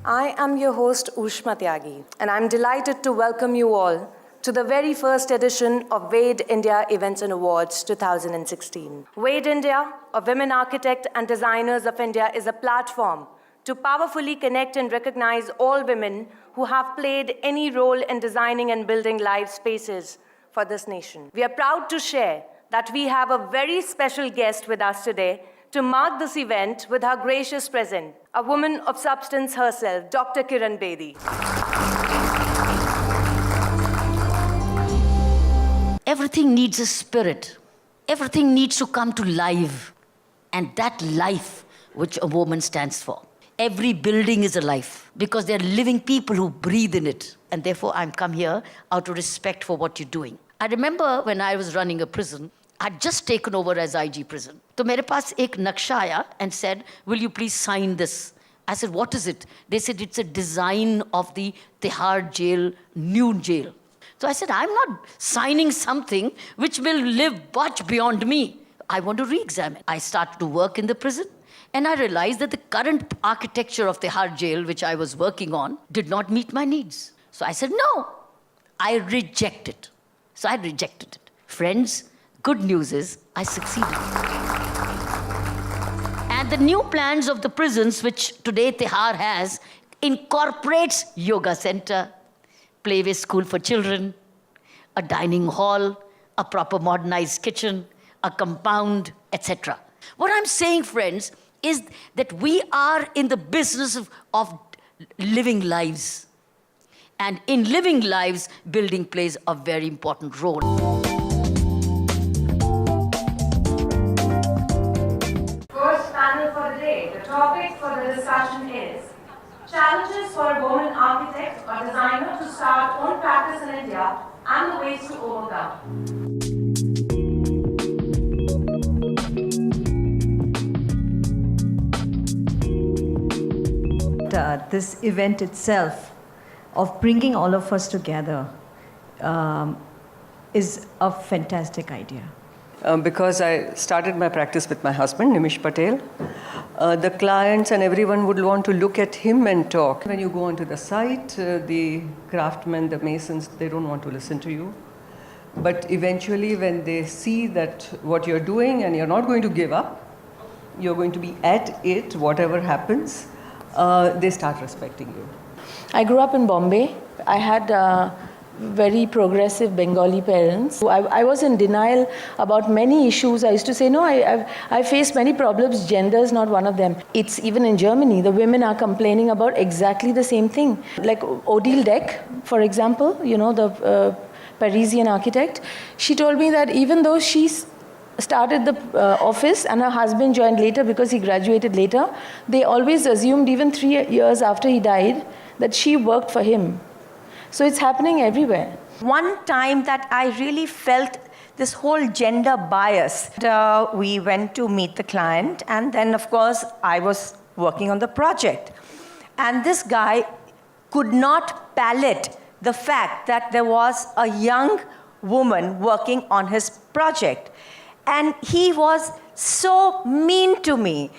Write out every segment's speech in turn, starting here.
I am your host USHMA TYAGI, and I'm delighted to welcome you all to the very first edition of WADE India Events and Awards 2016. WADE India, a Women Architect and Designers of India, is a platform to powerfully connect and recognize all women who have played any role in designing and building live spaces for this nation. We are proud to share that we have a very special guest with us today to mark this event with her gracious presence, a woman of substance herself, Dr. KIRAN BEDI. Everything needs a spirit. Everything needs to come to life. And that life which a woman stands for. Every building is a life because there are living people who breathe in it. And therefore, I'm come here out of respect for what you're doing. I remember when I was running a prison, I'd just taken over as IG prison. So मेरे पास एक नक्शा आया and said, will you please sign this? I said, what is it? They said, it's a design of the Tihar jail, new jail. So I said, I'm not signing something which will live much beyond me. I want to re-examine. I started to work in the prison and I realized that the current architecture of Tihar jail, which I was working on, did not meet my needs. So I said, no, I reject it. So I rejected it. Friends, good news is I succeeded. And the new plans of the prisons, which today Tihar has, incorporates yoga center, playway school for children, a dining hall, a proper modernized kitchen, a compound, etc. What I'm saying, friends, is that we are in the business of living lives. And in living lives, building plays a very important role. First panel for the day. The topic for the discussion is challenges for a woman architect or designer to start own practice in India and the ways to overcome. This event itself of bringing all of us together is a fantastic idea. Because I started my practice with my husband, Nimish Patel. The clients and everyone would want to look at him and talk. When you go onto the site, the craftsmen, the masons, they don't want to listen to you. But eventually when they see that what you're doing and you're not going to give up, you're going to be at it, whatever happens, they start respecting you. I grew up in Bombay. I had very progressive Bengali parents. I was in denial about many issues. I used to say, no, I face many problems. Gender is not one of them. It's even in Germany, the women are complaining about exactly the same thing. Like Odile Deck, for example, you know, the Parisian architect, she told me that even though she started the office and her husband joined later because he graduated later, they always assumed even 3 years after he died that she worked for him. So it's happening everywhere. One time that I really felt this whole gender bias. We went to meet the client, and then of course I was working on the project. And this guy could not palate the fact that there was a young woman working on his project. And he was so mean to me.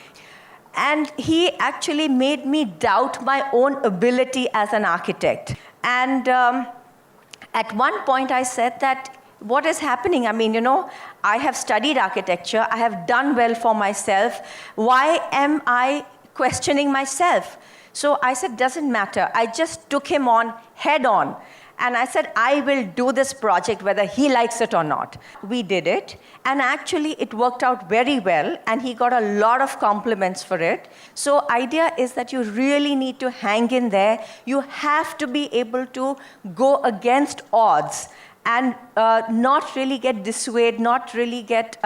And he actually made me doubt my own ability as an architect. And at one point I said that, what is happening? I mean, you know, I have studied architecture. I have done well for myself. Why am I questioning myself? So I said, doesn't matter. I just took him on head on. And I said, I will do this project whether he likes it or not. We did it. And actually, it worked out very well. And he got a lot of compliments for it. So idea is that you really need to hang in there. You have to be able to go against odds and not really get dissuaded, not really get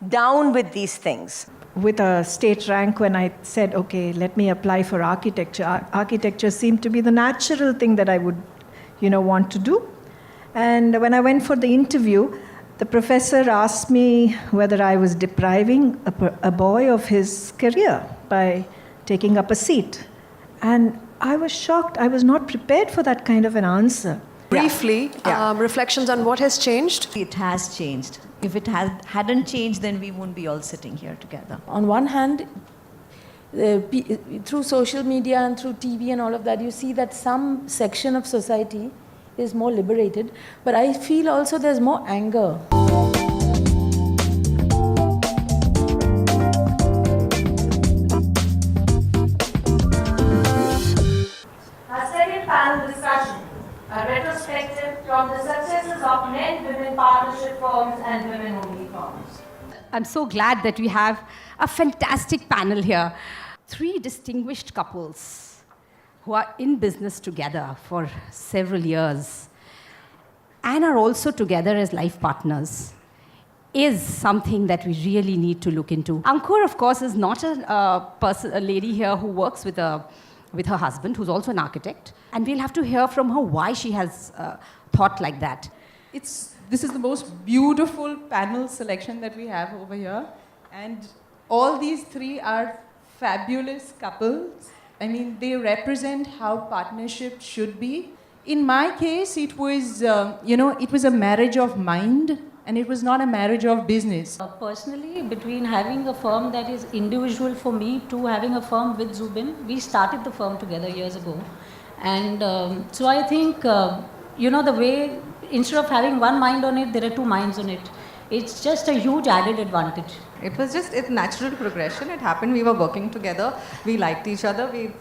down with these things. With a state rank, when I said, okay, let me apply for architecture, architecture seemed to be the natural thing that I would want to do. And when I went for the interview, the professor asked me whether I was depriving a boy of his career by taking up a seat. And I was shocked. I was not prepared for that kind of an answer. Briefly, reflections on what has changed? It has changed. If it hadn't changed, then we wouldn't be all sitting here together. On one hand, through social media and through TV and all of that, you see that some section of society is more liberated, but I feel also there's more anger. Our second panel discussion, a retrospective from the successes of men-women partnership firms and women-only firms. I'm so glad that we have a fantastic panel here. 3 distinguished couples who are in business together for several years and are also together as life partners is something that we really need to look into. Ankur, of course, is not a lady here who works with her husband, who's also an architect, and we'll have to hear from her why she has thought like that. This is the most beautiful panel selection that we have over here, and all these 3 are fabulous couples. I mean, they represent how partnership should be. In my case, it was, it was a marriage of mind, and it was not a marriage of business. Personally, between having a firm that is individual for me to having a firm with Zubin, we started the firm together years ago. And so I think, the way, instead of having one mind on it, there are 2 minds on it. It's just a huge added advantage. It was just a natural progression. It happened, we were working together, we liked each other, we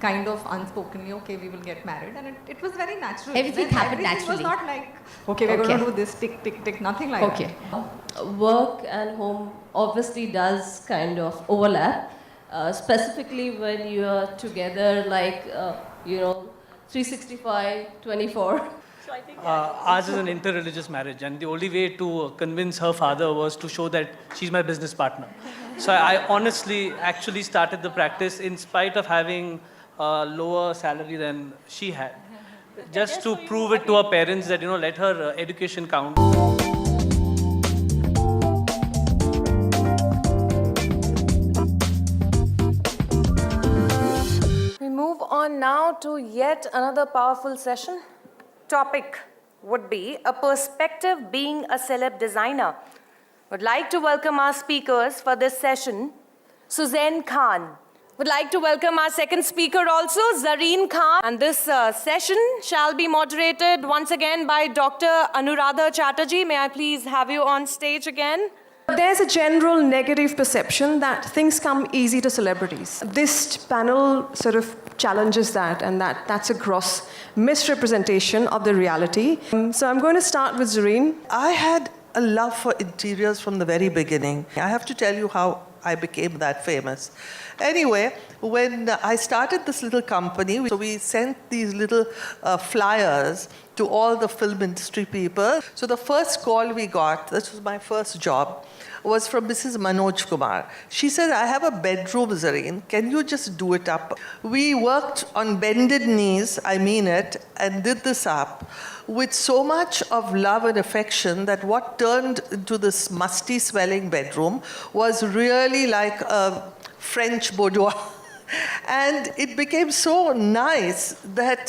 kind of unspokenly, okay, we will get married, and it was very natural. Everything happened naturally. It was not like, okay, we're going to do this, tick, tick, tick, nothing like that. Work and home obviously does kind of overlap, specifically when you are together, like, 365, 24. Ours is an interreligious marriage, and the only way to convince her father was to show that she's my business partner. So I honestly actually started the practice in spite of having a lower salary than she had, just to prove it to her parents that, let her education count. We move on now to yet another powerful session. Topic would be a perspective being a celeb designer. Would like to welcome our speakers for this session, Hussain Khan. Would like to welcome our second speaker also, Zareen Khan. And this session shall be moderated once again by Dr. Anuradha Chatterjee. May I please have you on stage again? There's a general negative perception that things come easy to celebrities. This panel sort of challenges that, and that's a gross misrepresentation of the reality. So I'm going to start with Zareen. I had a love for interiors from the very beginning. I have to tell you how I became that famous. Anyway, when I started this little company, so we sent these little flyers to all the film industry people. So the first call we got, this was my first job, was from Mrs. Manoj Kumar. She said, I have a bedroom, Zareen, can you just do it up? We worked on bended knees, I mean it, and did this up with so much of love and affection that what turned into this musty smelling bedroom was really like a French boudoir. And it became so nice that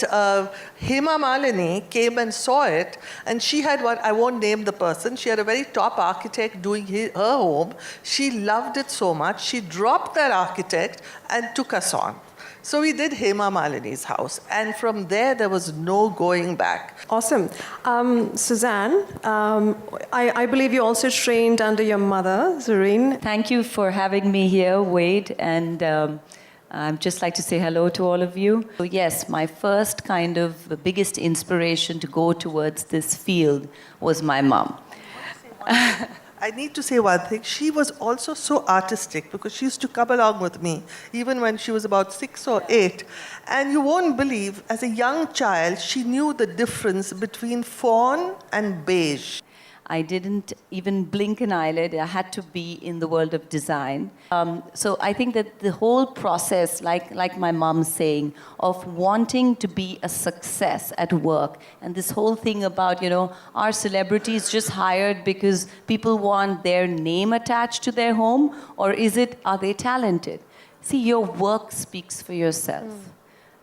Hema Malini came and saw it, and she had one, I won't name the person, she had a very top architect doing her home. She loved it so much, she dropped that architect and took us on. So we did Hema Malini's house, and from there was no going back. Awesome. Suzanne, I believe you also trained under your mother, Zareen. Thank you for having me here, Wade, and I'd just like to say hello to all of you. So yes, my first kind of the biggest inspiration to go towards this field was my mom. I need to say one thing. She was also so artistic because she used to come along with me, even when she was about 6 or 8. And you won't believe, as a young child, she knew the difference between fawn and beige. I didn't even blink an eyelid. I had to be in the world of design. So I think that the whole process, like my mom's saying, of wanting to be a success at work, and this whole thing about, are celebrities just hired because people want their name attached to their home, or are they talented? See, your work speaks for yourself.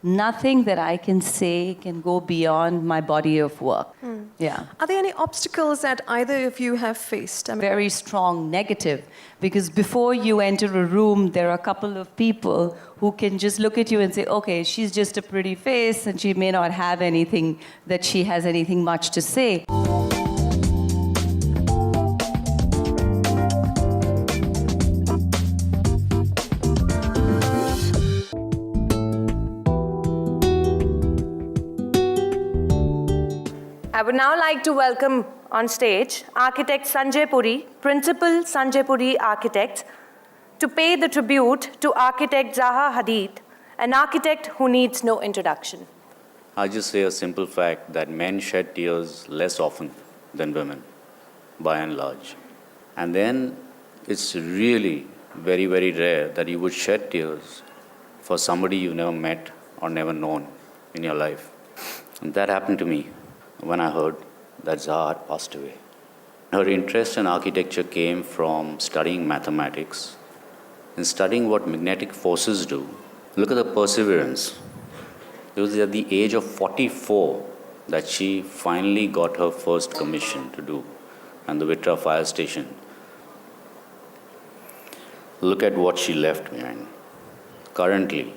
Nothing that I can say can go beyond my body of work. Yeah. Are there any obstacles that either of you have faced? I mean, Very strong negative, because before you enter a room, there are a couple of people who can just look at you and say, okay, she's just a pretty face and she may not have anything that she has anything much to say. I would now like to welcome on stage architect Sanjay Puri, Principal Sanjay Puri Architects, to pay the tribute to architect Zaha Hadid, an architect who needs no introduction. I'll just say a simple fact that men shed tears less often than women, by and large. And then it's really very, very rare that you would shed tears for somebody you've never met or never known in your life. And that happened to me when I heard that Zaha had passed away. Her interest in architecture came from studying mathematics and studying what magnetic forces do. Look at the perseverance. It was at the age of 44 that she finally got her first commission to do, and the Vitra fire station. Look at what she left behind. Currently,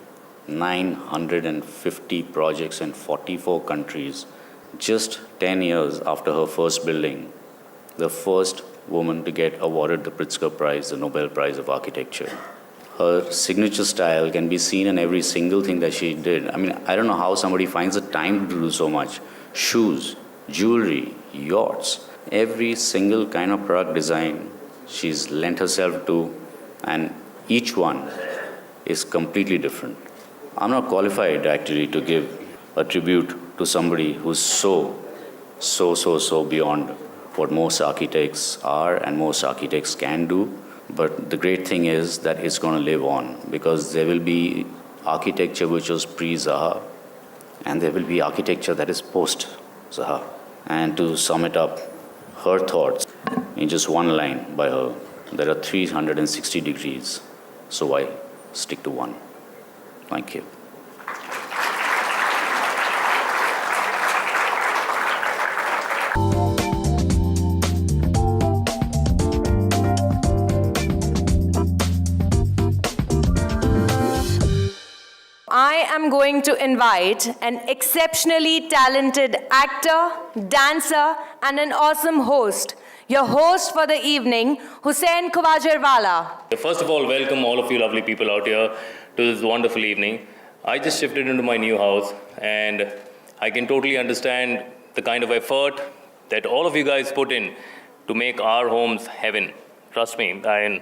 950 projects in 44 countries. Just 10 years after her first building, the first woman to get awarded the Pritzker Prize, the Nobel Prize of Architecture. Her signature style can be seen in every single thing that she did. I mean, I don't know how somebody finds the time to do so much. Shoes, jewelry, yachts, every single kind of product design she's lent herself to, and each one is completely different. I'm not qualified actually to give a tribute to somebody who's so beyond what most architects are and most architects can do. But the great thing is that it's going to live on, because there will be architecture which was pre-Zaha, and there will be architecture that is post-Zaha. And to sum it up, her thoughts in just one line by her, there are 360 degrees, so why stick to one? Thank you. I am going to invite an exceptionally talented actor, dancer, and an awesome host. Your host for the evening, HUSSAIN KUWAJERWALA. First of all, welcome all of you lovely people out here to this wonderful evening. I just shifted into my new house, and I can totally understand the kind of effort that all of you guys put in to make our homes heaven. Trust me, and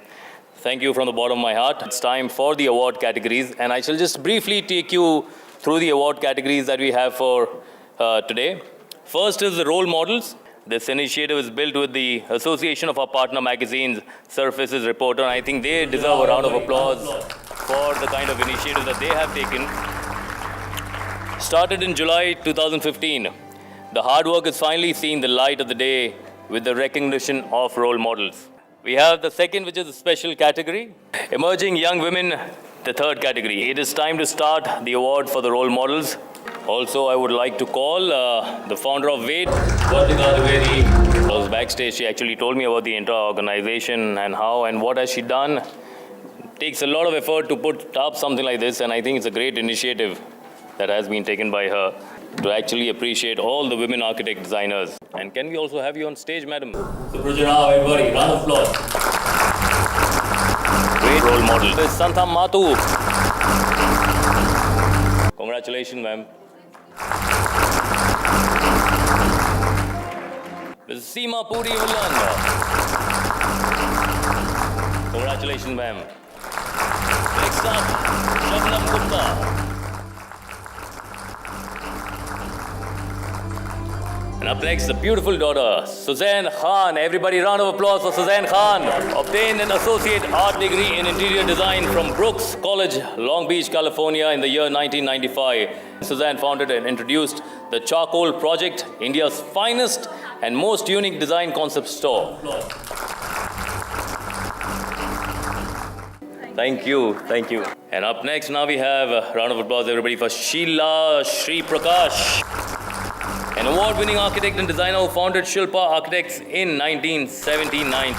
thank you from the bottom of my heart. It's time for the award categories, and I shall just briefly take you through the award categories that we have for today. First is the role models. This initiative is built with the association of our partner magazines, Surfaces Reporter, and I think they deserve a round of applause for the kind of initiative that they have taken. Started in July 2015, the hard work has finally seen the light of the day with the recognition of role models. We have the second, which is a special category, Emerging Young Women, the third category. It is time to start the award for the role models. Also, I would like to call the founder of BEDI, Vartika Dwivedi. I was backstage. She actually told me about the entire organization and how and what has she done. It takes a lot of effort to put up something like this, and I think it's a great initiative that has been taken by her to actually appreciate all the women architect designers. And can we also have you on stage, madam? Suprajana, everybody, round of applause. Great role model. This is Santham Matu. Congratulations, ma'am. This is Seema Puri Ulland. Congratulations, ma'am. Next up, Shabnam Gupta. And up next, the beautiful daughter, Suzanne Khan. Everybody, round of applause for Suzanne Khan. Obtained an associate art degree in interior design from Brooks College, Long Beach, California in the year 1995. Suzanne founded and introduced the Charcoal Project, India's finest and most unique design concept store. Thank you, thank you. And up next, now we have a round of applause, everybody, for Sheila Sri Prakash. an award-winning architect and designer who founded Shilpa Architects in 1979.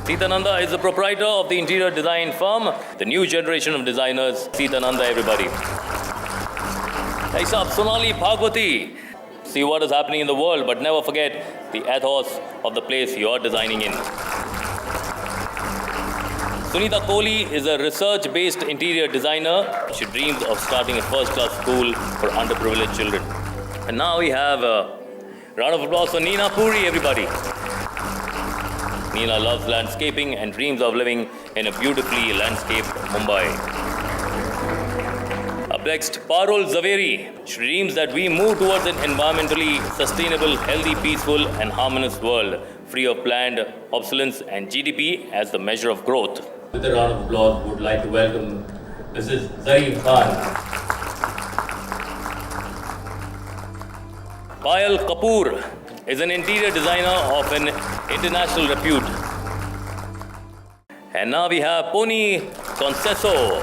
Sitananda is the proprietor of the interior design firm, the new generation of designers. Sitananda, everybody. Next up, Sonali Bhagwati. See what is happening in the world, but never forget the ethos of the place you are designing in. Sunita Kohli is a research-based interior designer. She dreams of starting a first-class school for underprivileged children. And now we have a round of applause for Neena Puri, everybody. Neena loves landscaping and dreams of living in a beautifully landscaped Mumbai. Up next, Parul Zaveri. She dreams that we move towards an environmentally sustainable, healthy, peaceful and harmonious world, free of planned obsolescence and GDP as the measure of growth. With a round of applause, would like to welcome Mrs. Zareen Khan. Payal Kapoor is an interior designer of an international repute. And now we have Pony Conceso.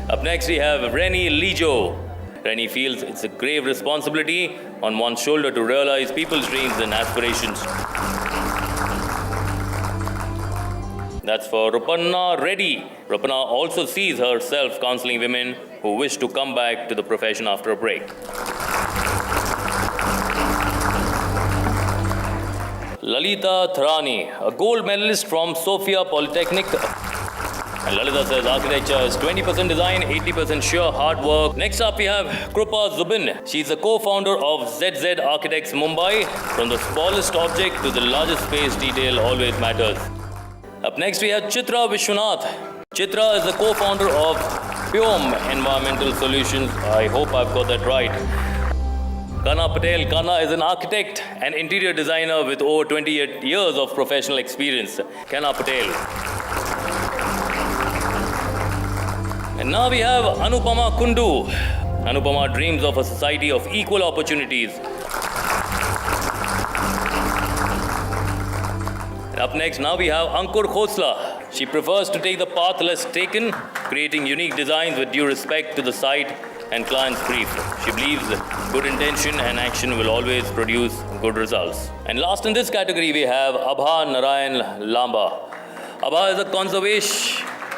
Up next we have Rennie Lijo. Rennie feels it's a grave responsibility on one's shoulder to realize people's dreams and aspirations. That's for Rupanna Reddy. Rupanna also sees herself counseling women who wish to come back to the profession after a break. Lalita Tharani, a gold medalist from Sophia Polytechnic. And Lalita says architecture is 20% design, 80% sheer hard work. Next up we have Krupa Zubin. She's the co-founder of ZZ Architects Mumbai. From the smallest object to the largest space, detail always matters. Up next we have Chitra Vishwanath. Chitra is the co-founder of Pyom Environmental Solutions. I hope I've got that right. Kana Patel. Kana is an architect and interior designer with over 28 years of professional experience. Kana Patel. And now we have Anupama Kundu. Anupama dreams of a society of equal opportunities. And up next, now we have Ankur Khosla. She prefers to take the path less taken, creating unique designs with due respect to the site and client's brief. She believes good intention and action will always produce good results. And last in this category, we have Abha Narayan Lamba. Abha is a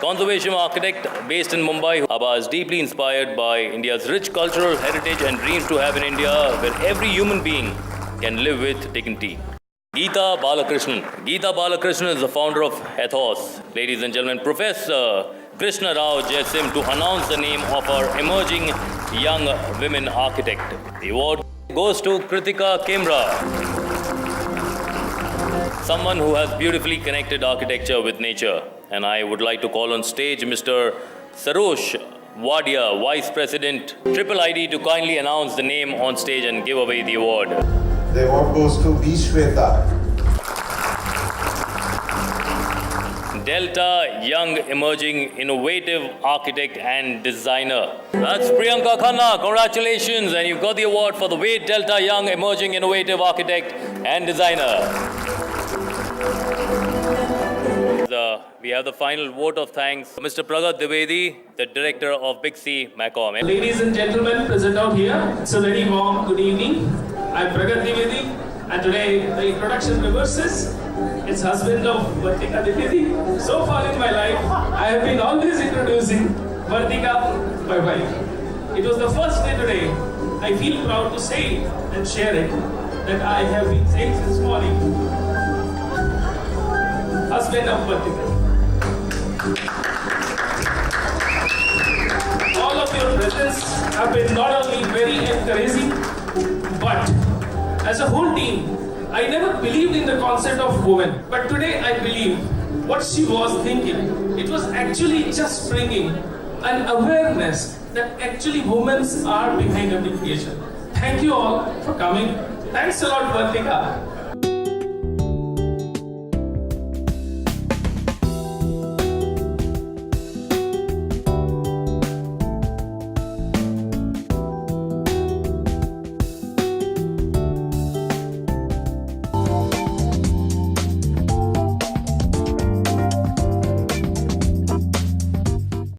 conservation architect based in Mumbai. Abha is deeply inspired by India's rich cultural heritage and dreams to have an India where every human being can live with dignity. Geeta Balakrishnan. Geeta Balakrishnan is the founder of Ethos. Ladies and gentlemen, Professor Krishna Rao Jaisim to announce the name of our emerging young women architect. The award goes to Kritika Kemra, someone who has beautifully connected architecture with nature. And I would like to call on stage Mr. Sarosh Wadia, Vice President, Triple ID, to kindly announce the name on stage and give away the award. The award goes to B. Shweta. Delta Young Emerging Innovative Architect and Designer. That's Priyanka Khanna. Congratulations. And you've got the award for the Wade Delta Young Emerging Innovative Architect and Designer. We have the final vote of thanks. Mr. Pragat Dwivedi, the director of Big C Macom. Ladies and gentlemen present out here, it's a very warm good evening. I'm Pragat Dwivedi, and today the introduction reverses. It's husband of Vartika Dwivedi. So far in my life, I have been always introducing Vartika, my wife. It was the first day today. I feel proud to say it and share it that I have been saying since morning. Husband of Vartika. All of your presence have been not only very encouraging, but as a whole team, I never believed in the concept of woman. But today I believe what she was thinking. It was actually just bringing an awareness that actually women are behind every creation. Thank you all for coming. Thanks a lot, Vartika.